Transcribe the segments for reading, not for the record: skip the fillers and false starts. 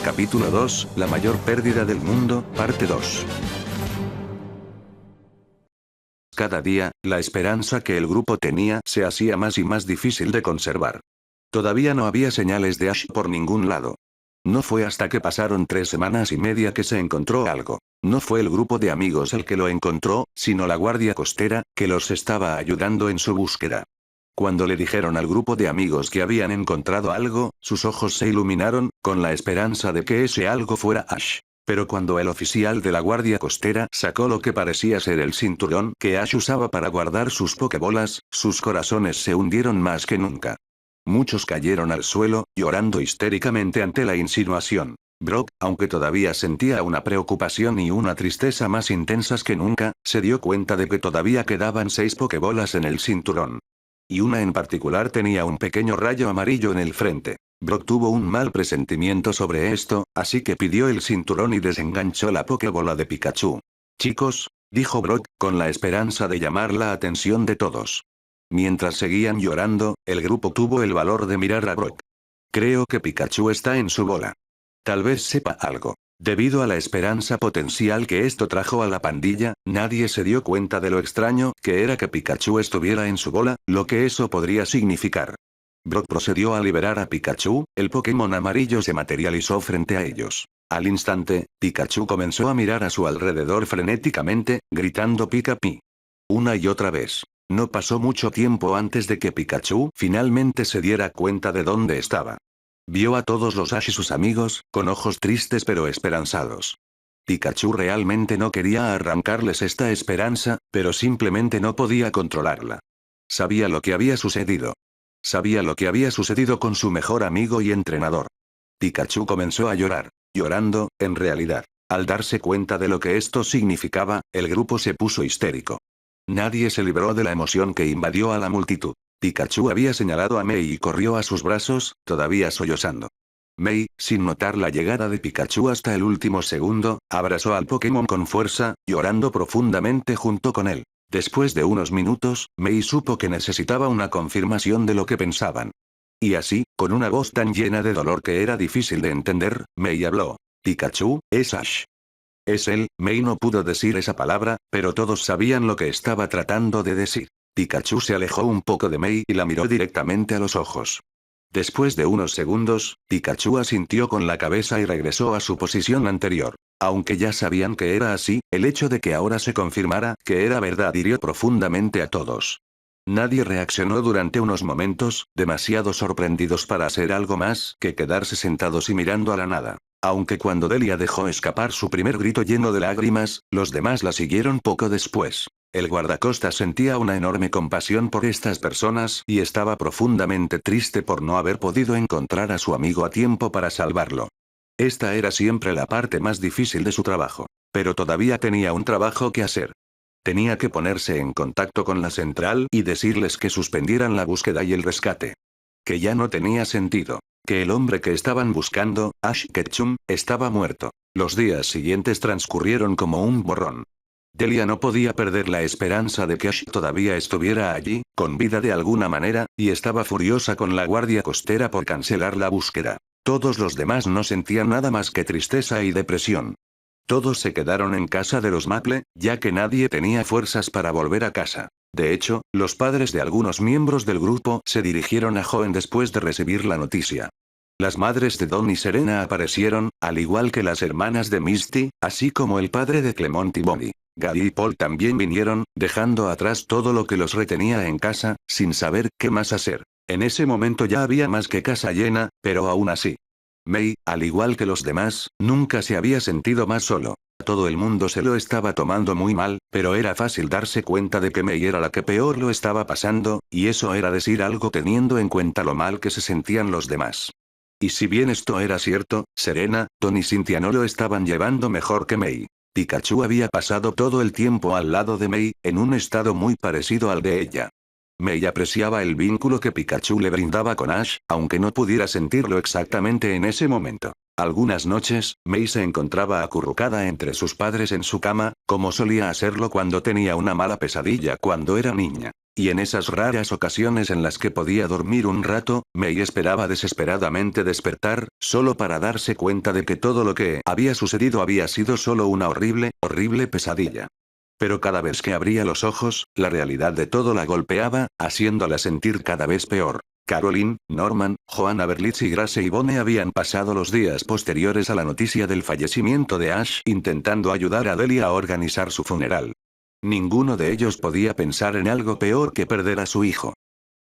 Capítulo 2, la mayor pérdida del mundo, parte 2. Cada día, la esperanza que el grupo tenía se hacía más y más difícil de conservar. Todavía no había señales de Ash por ningún lado. No fue hasta que pasaron 3 semanas y media que se encontró algo. No fue el grupo de amigos el que lo encontró, sino la guardia costera, que los estaba ayudando en su búsqueda. Cuando le dijeron al grupo de amigos que habían encontrado algo, sus ojos se iluminaron, con la esperanza de que ese algo fuera Ash. Pero cuando el oficial de la guardia costera sacó lo que parecía ser el cinturón que Ash usaba para guardar sus pokebolas, sus corazones se hundieron más que nunca. Muchos cayeron al suelo, llorando histéricamente ante la insinuación. Brock, aunque todavía sentía una preocupación y una tristeza más intensas que nunca, se dio cuenta de que todavía quedaban 6 pokebolas en el cinturón. Y una en particular tenía un pequeño rayo amarillo en el frente. Brock tuvo un mal presentimiento sobre esto, así que pidió el cinturón y desenganchó la pokebola de Pikachu. «Chicos», dijo Brock, con la esperanza de llamar la atención de todos. Mientras seguían llorando, el grupo tuvo el valor de mirar a Brock. «Creo que Pikachu está en su bola. Tal vez sepa algo». Debido a la esperanza potencial que esto trajo a la pandilla, nadie se dio cuenta de lo extraño que era que Pikachu estuviera en su bola, lo que eso podría significar. Brock procedió a liberar a Pikachu, el Pokémon amarillo se materializó frente a ellos. Al instante, Pikachu comenzó a mirar a su alrededor frenéticamente, gritando Pika-Pi. Una y otra vez. No pasó mucho tiempo antes de que Pikachu finalmente se diera cuenta de dónde estaba. Vio a todos los Ash y sus amigos, con ojos tristes pero esperanzados. Pikachu realmente no quería arrancarles esta esperanza, pero simplemente no podía controlarla. Sabía lo que había sucedido. Sabía lo que había sucedido con su mejor amigo y entrenador. Pikachu comenzó a llorar. Llorando, en realidad. Al darse cuenta de lo que esto significaba, el grupo se puso histérico. Nadie se libró de la emoción que invadió a la multitud. Pikachu había señalado a Mei y corrió a sus brazos, todavía sollozando. Mei, sin notar la llegada de Pikachu hasta el último segundo, abrazó al Pokémon con fuerza, llorando profundamente junto con él. Después de unos minutos, Mei supo que necesitaba una confirmación de lo que pensaban. Y así, con una voz tan llena de dolor que era difícil de entender, Mei habló. «Pikachu, es Ash». «Es él». Mei no pudo decir esa palabra, pero todos sabían lo que estaba tratando de decir. Pikachu se alejó un poco de Mei y la miró directamente a los ojos. Después de unos segundos, Pikachu asintió con la cabeza y regresó a su posición anterior. Aunque ya sabían que era así, el hecho de que ahora se confirmara que era verdad hirió profundamente a todos. Nadie reaccionó durante unos momentos, demasiado sorprendidos para hacer algo más que quedarse sentados y mirando a la nada. Aunque cuando Delia dejó escapar su primer grito lleno de lágrimas, los demás la siguieron poco después. El guardacostas sentía una enorme compasión por estas personas y estaba profundamente triste por no haber podido encontrar a su amigo a tiempo para salvarlo. Esta era siempre la parte más difícil de su trabajo. Pero todavía tenía un trabajo que hacer. Tenía que ponerse en contacto con la central y decirles que suspendieran la búsqueda y el rescate. Que ya no tenía sentido. Que el hombre que estaban buscando, Ash Ketchum, estaba muerto. Los días siguientes transcurrieron como un borrón. Delia no podía perder la esperanza de que Ash todavía estuviera allí, con vida de alguna manera, y estaba furiosa con la guardia costera por cancelar la búsqueda. Todos los demás no sentían nada más que tristeza y depresión. Todos se quedaron en casa de los Maple, ya que nadie tenía fuerzas para volver a casa. De hecho, los padres de algunos miembros del grupo se dirigieron a Joen después de recibir la noticia. Las madres de Don y Serena aparecieron, al igual que las hermanas de Misty, así como el padre de Clement y Bonnie. Gaby y Paul también vinieron, dejando atrás todo lo que los retenía en casa, sin saber qué más hacer. En ese momento ya había más que casa llena, pero aún así. Mei, al igual que los demás, nunca se había sentido más solo. Todo el mundo se lo estaba tomando muy mal, pero era fácil darse cuenta de que Mei era la que peor lo estaba pasando, y eso era decir algo teniendo en cuenta lo mal que se sentían los demás. Y si bien esto era cierto, Serena, Don y Cynthia no lo estaban llevando mejor que Mei. Pikachu había pasado todo el tiempo al lado de Mei, en un estado muy parecido al de ella. Mei apreciaba el vínculo que Pikachu le brindaba con Ash, aunque no pudiera sentirlo exactamente en ese momento. Algunas noches, Mei se encontraba acurrucada entre sus padres en su cama, como solía hacerlo cuando tenía una mala pesadilla cuando era niña. Y en esas raras ocasiones en las que podía dormir un rato, Mei esperaba desesperadamente despertar, solo para darse cuenta de que todo lo que había sucedido había sido solo una horrible, horrible pesadilla. Pero cada vez que abría los ojos, la realidad de todo la golpeaba, haciéndola sentir cada vez peor. Caroline, Norman, Joanna Berlitz y Grace Yvonne habían pasado los días posteriores a la noticia del fallecimiento de Ash intentando ayudar a Delia a organizar su funeral. Ninguno de ellos podía pensar en algo peor que perder a su hijo.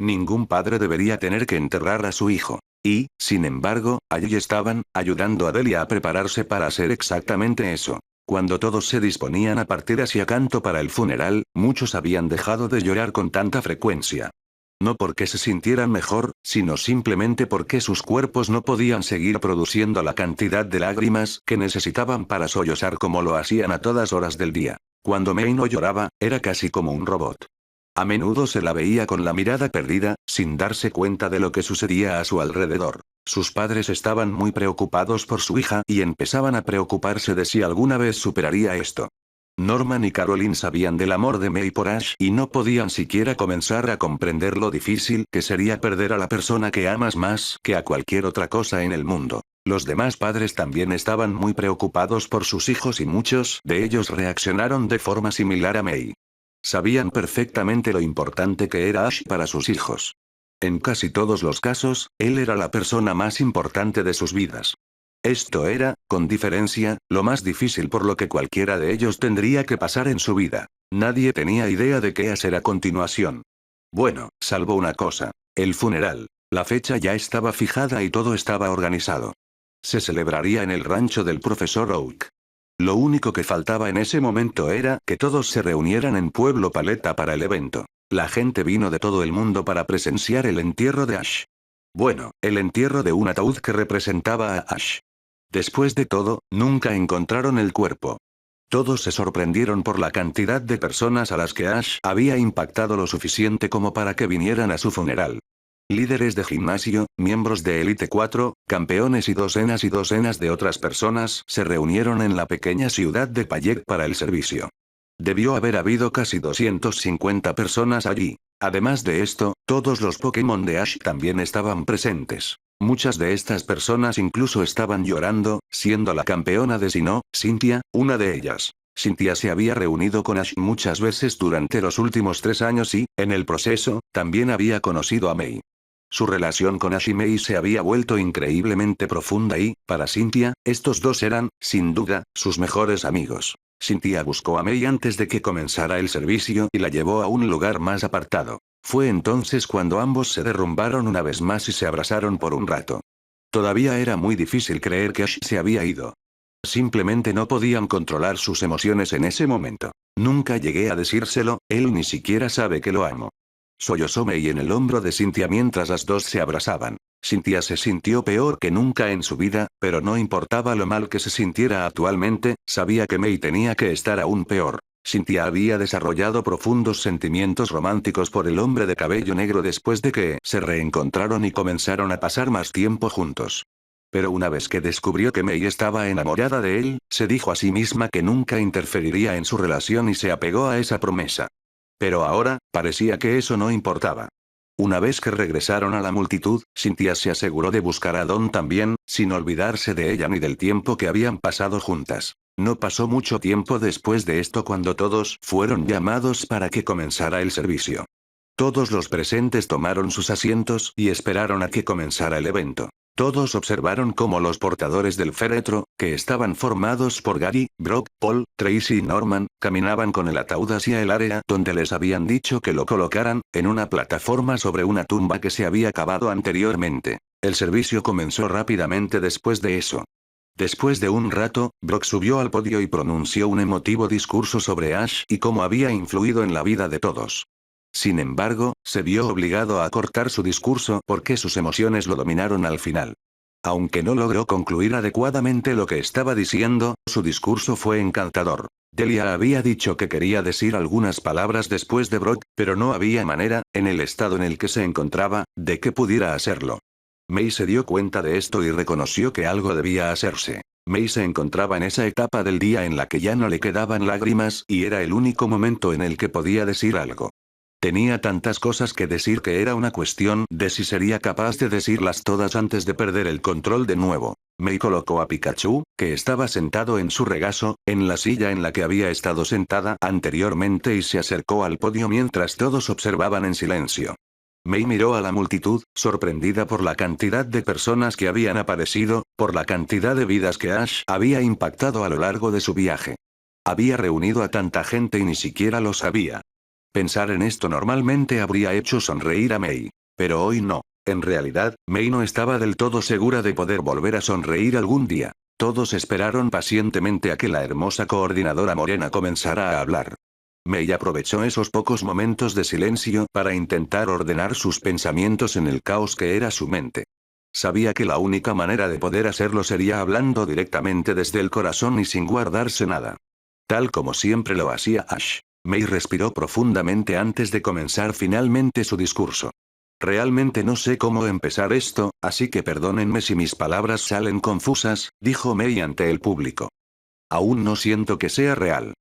Ningún padre debería tener que enterrar a su hijo. Y, sin embargo, allí estaban, ayudando a Delia a prepararse para hacer exactamente eso. Cuando todos se disponían a partir hacia Canto para el funeral, muchos habían dejado de llorar con tanta frecuencia. No porque se sintieran mejor, sino simplemente porque sus cuerpos no podían seguir produciendo la cantidad de lágrimas que necesitaban para sollozar como lo hacían a todas horas del día. Cuando Mei no lloraba, era casi como un robot. A menudo se la veía con la mirada perdida, sin darse cuenta de lo que sucedía a su alrededor. Sus padres estaban muy preocupados por su hija y empezaban a preocuparse de si alguna vez superaría esto. Norman y Caroline sabían del amor de Mei por Ash y no podían siquiera comenzar a comprender lo difícil que sería perder a la persona que amas más que a cualquier otra cosa en el mundo. Los demás padres también estaban muy preocupados por sus hijos y muchos de ellos reaccionaron de forma similar a Mei. Sabían perfectamente lo importante que era Ash para sus hijos. En casi todos los casos, él era la persona más importante de sus vidas. Esto era, con diferencia, lo más difícil por lo que cualquiera de ellos tendría que pasar en su vida. Nadie tenía idea de qué hacer a continuación. Bueno, salvo una cosa. El funeral. La fecha ya estaba fijada y todo estaba organizado. Se celebraría en el rancho del profesor Oak. Lo único que faltaba en ese momento era que todos se reunieran en Pueblo Paleta para el evento. La gente vino de todo el mundo para presenciar el entierro de Ash. Bueno, el entierro de un ataúd que representaba a Ash. Después de todo, nunca encontraron el cuerpo. Todos se sorprendieron por la cantidad de personas a las que Ash había impactado lo suficiente como para que vinieran a su funeral. Líderes de gimnasio, miembros de Elite 4, campeones y docenas de otras personas se reunieron en la pequeña ciudad de Payek para el servicio. Debió haber habido casi 250 personas allí. Además de esto, todos los Pokémon de Ash también estaban presentes. Muchas de estas personas incluso estaban llorando, siendo la campeona de Sinnoh, Cynthia, una de ellas. Cynthia se había reunido con Ash muchas veces durante los últimos 3 años y, en el proceso, también había conocido a Mei. Su relación con Ash y Mei se había vuelto increíblemente profunda y, para Cynthia, estos dos eran, sin duda, sus mejores amigos. Cynthia buscó a Mei antes de que comenzara el servicio y la llevó a un lugar más apartado. Fue entonces cuando ambos se derrumbaron una vez más y se abrazaron por un rato. Todavía era muy difícil creer que Ash se había ido. Simplemente no podían controlar sus emociones en ese momento. Nunca llegué a decírselo, él ni siquiera sabe que lo amo. Sollozó Mei en el hombro de Cynthia mientras las dos se abrazaban. Cynthia se sintió peor que nunca en su vida, pero no importaba lo mal que se sintiera actualmente, sabía que Mei tenía que estar aún peor. Cynthia había desarrollado profundos sentimientos románticos por el hombre de cabello negro después de que se reencontraron y comenzaron a pasar más tiempo juntos. Pero una vez que descubrió que Mei estaba enamorada de él, se dijo a sí misma que nunca interferiría en su relación y se apegó a esa promesa. Pero ahora, parecía que eso no importaba. Una vez que regresaron a la multitud, Cynthia se aseguró de buscar a Dawn también, sin olvidarse de ella ni del tiempo que habían pasado juntas. No pasó mucho tiempo después de esto cuando todos fueron llamados para que comenzara el servicio. Todos los presentes tomaron sus asientos y esperaron a que comenzara el evento. Todos observaron cómo los portadores del féretro, que estaban formados por Gary, Brock, Paul, Tracy y Norman, caminaban con el ataúd hacia el área donde les habían dicho que lo colocaran, en una plataforma sobre una tumba que se había cavado anteriormente. El servicio comenzó rápidamente después de eso. Después de un rato, Brock subió al podio y pronunció un emotivo discurso sobre Ash y cómo había influido en la vida de todos. Sin embargo, se vio obligado a cortar su discurso porque sus emociones lo dominaron al final. Aunque no logró concluir adecuadamente lo que estaba diciendo, su discurso fue encantador. Delia había dicho que quería decir algunas palabras después de Brock, pero no había manera, en el estado en el que se encontraba, de que pudiera hacerlo. Mei se dio cuenta de esto y reconoció que algo debía hacerse. Mei se encontraba en esa etapa del día en la que ya no le quedaban lágrimas y era el único momento en el que podía decir algo. Tenía tantas cosas que decir que era una cuestión de si sería capaz de decirlas todas antes de perder el control de nuevo. Mei colocó a Pikachu, que estaba sentado en su regazo, en la silla en la que había estado sentada anteriormente y se acercó al podio mientras todos observaban en silencio. Mei miró a la multitud, sorprendida por la cantidad de personas que habían aparecido, por la cantidad de vidas que Ash había impactado a lo largo de su viaje. Había reunido a tanta gente y ni siquiera lo sabía. Pensar en esto normalmente habría hecho sonreír a Mei. Pero hoy no. En realidad, Mei no estaba del todo segura de poder volver a sonreír algún día. Todos esperaron pacientemente a que la hermosa coordinadora morena comenzara a hablar. Mei aprovechó esos pocos momentos de silencio para intentar ordenar sus pensamientos en el caos que era su mente. Sabía que la única manera de poder hacerlo sería hablando directamente desde el corazón y sin guardarse nada. Tal como siempre lo hacía Ash. Mei respiró profundamente antes de comenzar finalmente su discurso. Realmente no sé cómo empezar esto, así que perdónenme si mis palabras salen confusas, dijo Mei ante el público. Aún no siento que sea real.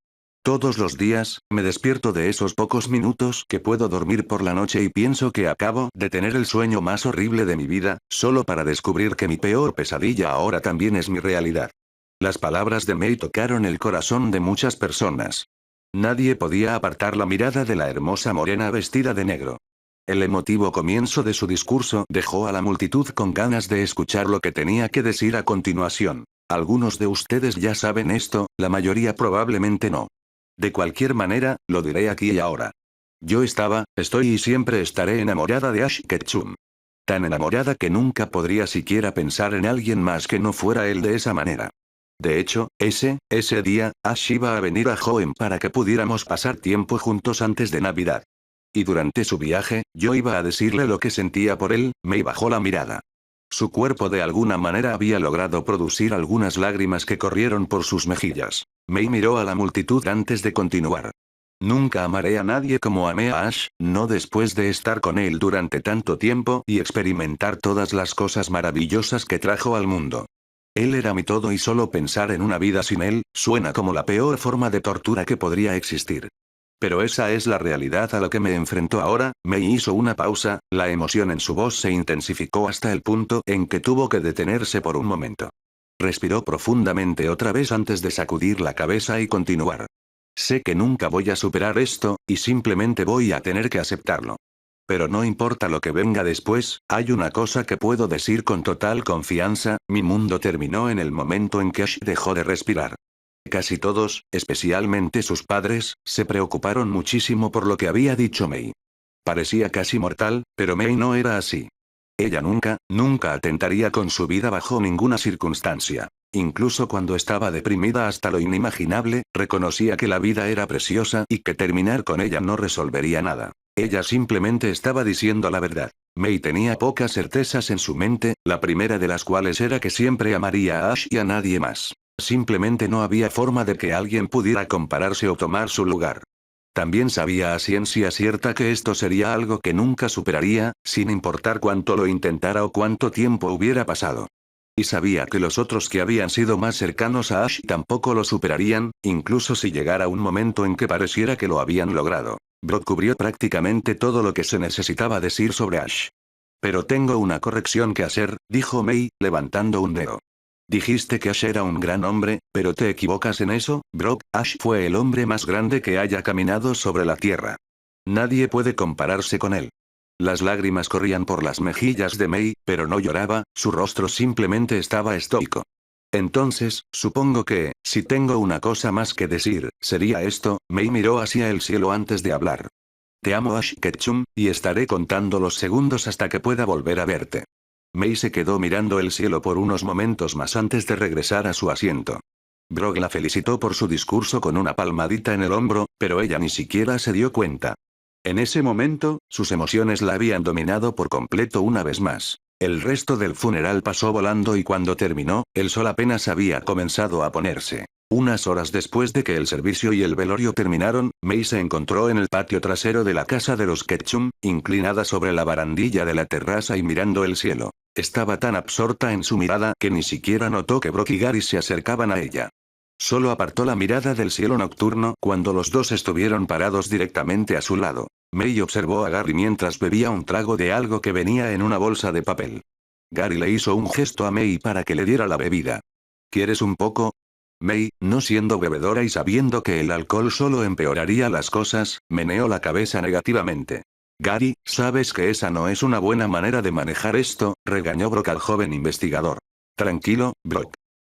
Todos los días, me despierto de esos pocos minutos que puedo dormir por la noche y pienso que acabo de tener el sueño más horrible de mi vida, solo para descubrir que mi peor pesadilla ahora también es mi realidad. Las palabras de Mei tocaron el corazón de muchas personas. Nadie podía apartar la mirada de la hermosa morena vestida de negro. El emotivo comienzo de su discurso dejó a la multitud con ganas de escuchar lo que tenía que decir a continuación. Algunos de ustedes ya saben esto, la mayoría probablemente no. De cualquier manera, lo diré aquí y ahora. Yo estoy y siempre estaré enamorada de Ash Ketchum. Tan enamorada que nunca podría siquiera pensar en alguien más que no fuera él de esa manera. De hecho, ese día, Ash iba a venir a Hoenn para que pudiéramos pasar tiempo juntos antes de Navidad. Y durante su viaje, yo iba a decirle lo que sentía por él. Mei bajó la mirada. Su cuerpo de alguna manera había logrado producir algunas lágrimas que corrieron por sus mejillas. Mei miró a la multitud antes de continuar. Nunca amaré a nadie como amé a Ash, no después de estar con él durante tanto tiempo y experimentar todas las cosas maravillosas que trajo al mundo. Él era mi todo y solo pensar en una vida sin él, suena como la peor forma de tortura que podría existir. Pero esa es la realidad a la que me enfrento ahora. Mei hizo una pausa, la emoción en su voz se intensificó hasta el punto en que tuvo que detenerse por un momento. Respiró profundamente otra vez antes de sacudir la cabeza y continuar. Sé que nunca voy a superar esto, y simplemente voy a tener que aceptarlo. Pero no importa lo que venga después, hay una cosa que puedo decir con total confianza, mi mundo terminó en el momento en que Ash dejó de respirar. Casi todos, especialmente sus padres, se preocuparon muchísimo por lo que había dicho Mei. Parecía casi mortal, pero Mei no era así. Ella nunca atentaría con su vida bajo ninguna circunstancia. Incluso cuando estaba deprimida hasta lo inimaginable, reconocía que la vida era preciosa y que terminar con ella no resolvería nada. Ella simplemente estaba diciendo la verdad. Mei tenía pocas certezas en su mente, la primera de las cuales era que siempre amaría a Ash y a nadie más. Simplemente no había forma de que alguien pudiera compararse o tomar su lugar. También sabía a ciencia cierta que esto sería algo que nunca superaría, sin importar cuánto lo intentara o cuánto tiempo hubiera pasado. Y sabía que los otros que habían sido más cercanos a Ash tampoco lo superarían, incluso si llegara un momento en que pareciera que lo habían logrado. Brock cubrió prácticamente todo lo que se necesitaba decir sobre Ash. Pero tengo una corrección que hacer, dijo Mei, levantando un dedo. Dijiste que Ash era un gran hombre, pero te equivocas en eso, Brock. Ash fue el hombre más grande que haya caminado sobre la tierra. Nadie puede compararse con él. Las lágrimas corrían por las mejillas de Mei, pero no lloraba, su rostro simplemente estaba estoico. Entonces, supongo que, si tengo una cosa más que decir, sería esto. Mei miró hacia el cielo antes de hablar. Te amo Ash Ketchum, y estaré contando los segundos hasta que pueda volver a verte. Mei se quedó mirando el cielo por unos momentos más antes de regresar a su asiento. Brock la felicitó por su discurso con una palmadita en el hombro, pero ella ni siquiera se dio cuenta. En ese momento, sus emociones la habían dominado por completo una vez más. El resto del funeral pasó volando y cuando terminó, el sol apenas había comenzado a ponerse. Unas horas después de que el servicio y el velorio terminaron, Mei se encontró en el patio trasero de la casa de los Ketchum, inclinada sobre la barandilla de la terraza y mirando el cielo. Estaba tan absorta en su mirada que ni siquiera notó que Brock y Gary se acercaban a ella. Solo apartó la mirada del cielo nocturno cuando los dos estuvieron parados directamente a su lado. May observó a Gary mientras bebía un trago de algo que venía en una bolsa de papel. Gary le hizo un gesto a May para que le diera la bebida. ¿Quieres un poco? May, no siendo bebedora y sabiendo que el alcohol solo empeoraría las cosas, meneó la cabeza negativamente. Gary, sabes que esa no es una buena manera de manejar esto, regañó Brock al joven investigador. Tranquilo, Brock.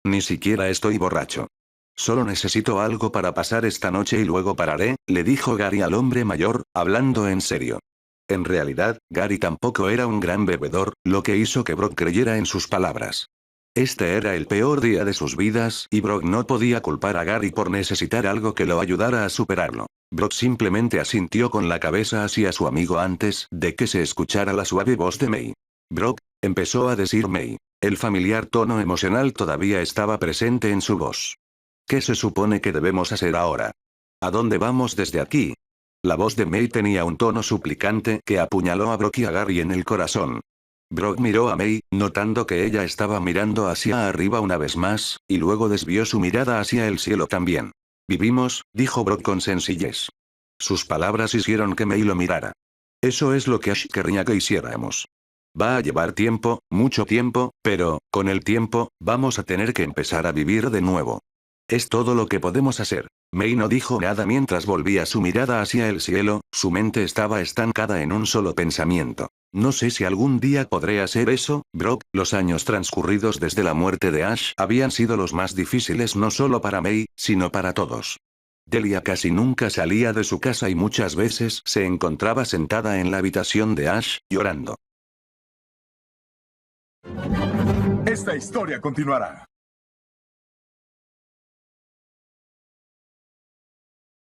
Ni siquiera estoy borracho. Solo necesito algo para pasar esta noche y luego pararé, le dijo Gary al hombre mayor, hablando en serio. En realidad, Gary tampoco era un gran bebedor, lo que hizo que Brock creyera en sus palabras. Este era el peor día de sus vidas, y Brock no podía culpar a Gary por necesitar algo que lo ayudara a superarlo. Brock simplemente asintió con la cabeza hacia su amigo antes de que se escuchara la suave voz de May. Brock, empezó a decir May. El familiar tono emocional todavía estaba presente en su voz. ¿Qué se supone que debemos hacer ahora? ¿A dónde vamos desde aquí? La voz de May tenía un tono suplicante que apuñaló a Brock y a Gary en el corazón. Brock miró a May, notando que ella estaba mirando hacia arriba una vez más, y luego desvió su mirada hacia el cielo también. Vivimos, dijo Brock con sencillez. Sus palabras hicieron que May lo mirara. Eso es lo que Ash querría que hiciéramos. Va a llevar tiempo, mucho tiempo, pero, con el tiempo, vamos a tener que empezar a vivir de nuevo. Es todo lo que podemos hacer. May no dijo nada mientras volvía su mirada hacia el cielo, su mente estaba estancada en un solo pensamiento. No sé si algún día podré hacer eso, Brock. Los años transcurridos desde la muerte de Ash habían sido los más difíciles no solo para May, sino para todos. Delia casi nunca salía de su casa y muchas veces se encontraba sentada en la habitación de Ash, llorando. Esta historia continuará.